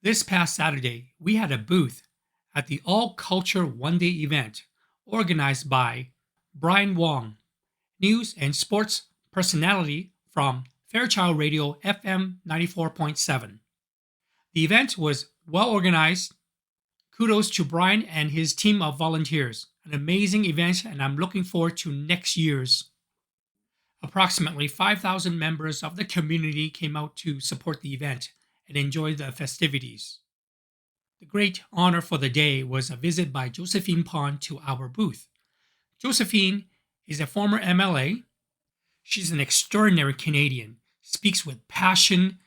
This past Saturday, we had a booth at the All Culture One Day event organized by Brian Wong, news and sports personality from Fairchild Radio FM 94.7. The event was well organized. Kudos to Brian and his team of volunteers. An amazing event, and I'm looking forward to next year's. Approximately 5,000 members of the community came out to support the event and enjoy the festivities. The great honor for the day was a visit by Josephine Pon to our booth. Josephine is a former MLA. She's an extraordinary Canadian, speaks with passion,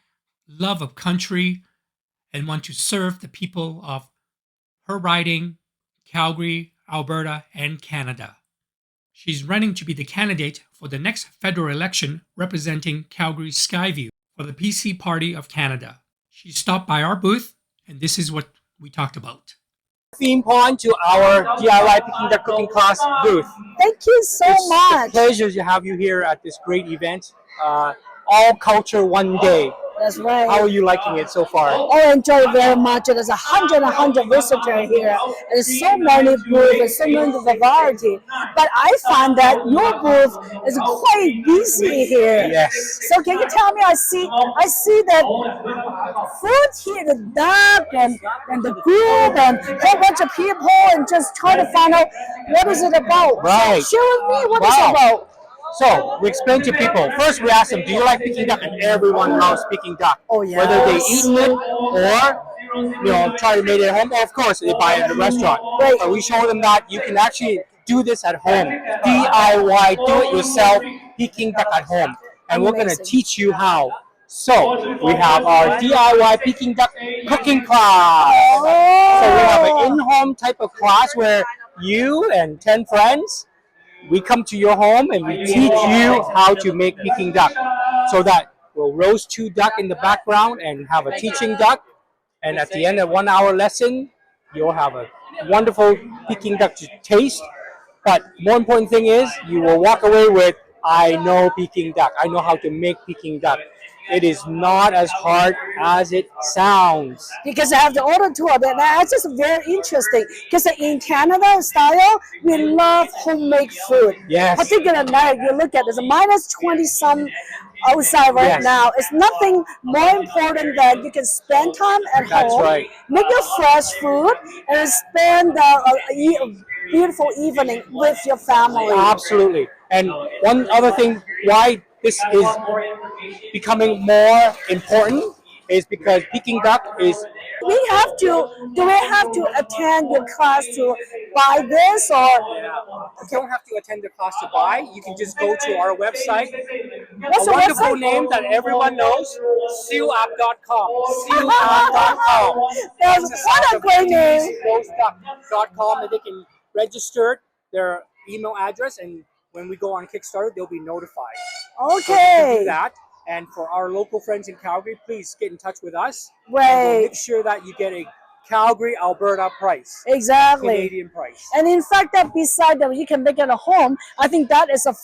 love of country, and want to serve the people of her riding, Calgary, Alberta, and Canada. She's running to be the candidate for the next federal election representing Calgary Skyview for the PC Party of Canada. She stopped by our booth, and this is what we talked about. Josephine Pon to our DIY Peking Duck cooking class booth. Thank you so much. It's a pleasure to have you here at this great event, All Culture One Day. That's right. How are you liking it so far? Oh, I enjoy it very much. There's 100 visitors here. There's so many booths, there's so many variety. But I find that your booth is quite busy here. Yes. So can you tell me? I see that food here, the duck and the group and a whole bunch of people, and just trying to find out what is it about. Right. So share with me what it's about. So we explain to people. First, we ask them, "Do you like Peking duck?" And everyone loves Peking duck. Oh yeah. Whether they eat it or try to make it at home, or of course they buy it at the restaurant. Right. But we show them that you can actually do this at home, DIY, do it yourself, Peking duck at home, and we're going to teach you how. So we have our DIY Peking duck cooking class. So we have an in-home type of class where you and 10 friends, we come to your home and we teach you how to make Peking duck. So that we'll roast 2 duck in the background and have a teaching duck. And at the end of 1 hour lesson, you'll have a wonderful Peking duck to taste. But more important thing is you will walk away with, I know Peking duck. I know how to make Peking duck. It is not as hard as it sounds. Because I have the order tour, but that's just very interesting. Because in Canada style, we love homemade food. Yes. Particularly now, if you look at it, it's minus 20 some outside right Yes. now. It's nothing more important than you can spend time at That's home, right. make your fresh food, and spend a beautiful evening with your family. Absolutely. And one other thing why this is becoming more important is because Peking duck is. Do we have to attend your class to buy this, or You don't have to attend the class to buy. You can just go to our website. what's A the wonderful website? name that everyone knows, sealapp.com. Sealapp.com. What a great name. Roastduck.com, and they can register their email address, and when we go on Kickstarter, they'll be notified. So you can Okay. do that. And for our local friends in Calgary, please get in touch with us. And we'll Right. make sure that you get a Calgary, Alberta price, Exactly. Canadian price. And in fact, that beside that you can make it at home, I think that is a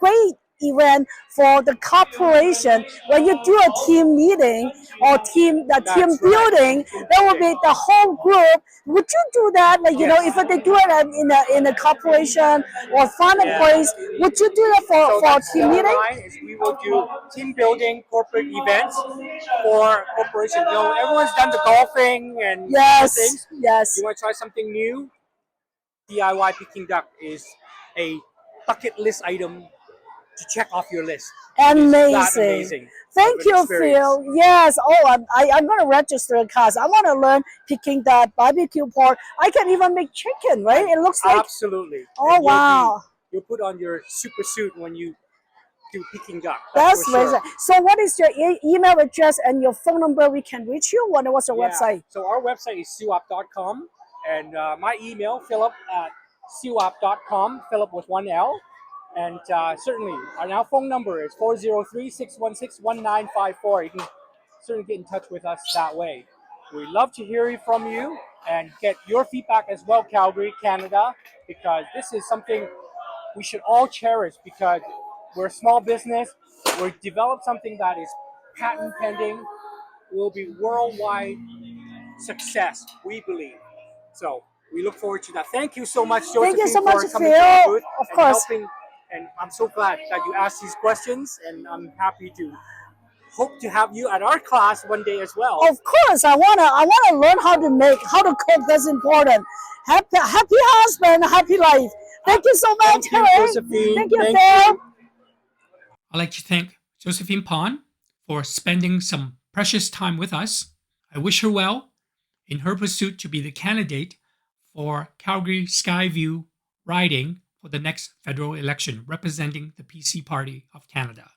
great event for the corporation. When you do a team meeting or team That's team right. building, that will be the whole group. Would you do that? Like Yes. if they do it in a corporation or fun Yeah. place, would you do that So for a that's team the meeting? line is we will do team building corporate events for corporation. Everyone's done the golfing and other Yes. things. Yes. You want to try something new? DIY Peking duck is a bucket list item to check off your list. It's that Amazing. amazing. Thank of an you, experience. Phil. Yes. Oh, I'm going to register a class. I want to learn picking that barbecue pork. I can even make chicken, right? It looks like. Absolutely. Oh, And wow. you'll put on your super suit when you do Peking duck. That's for sure. amazing. So, what is your email address and your phone number? We can reach you. What's your website? So our website is sealapp.com, and my email, philip@sealapp.com, Philip with 1 L. And certainly, our phone number is 403-616-1954. You can certainly get in touch with us that way. We love to hear from you and get your feedback as well, Calgary, Canada, because this is something we should all cherish because we're a small business. We've developed something that is patent pending, will be worldwide success, we believe. So we look forward to that. Thank you so much, Thank you Josephine, so much, for coming to our Phil. booth Of and course. helping. And I'm so glad that you asked these questions, and I'm happy to hope to have you at our class one day as well. Of course, I wanna learn how to cook. That's important. Happy husband, happy life. Thank you so much. Thank you, Josephine. Thank you, Thank Phil. you. I'd like to thank Josephine Pon for spending some precious time with us. I wish her well in her pursuit to be the candidate for Calgary Skyview Riding for the next federal election representing the PC Party of Canada.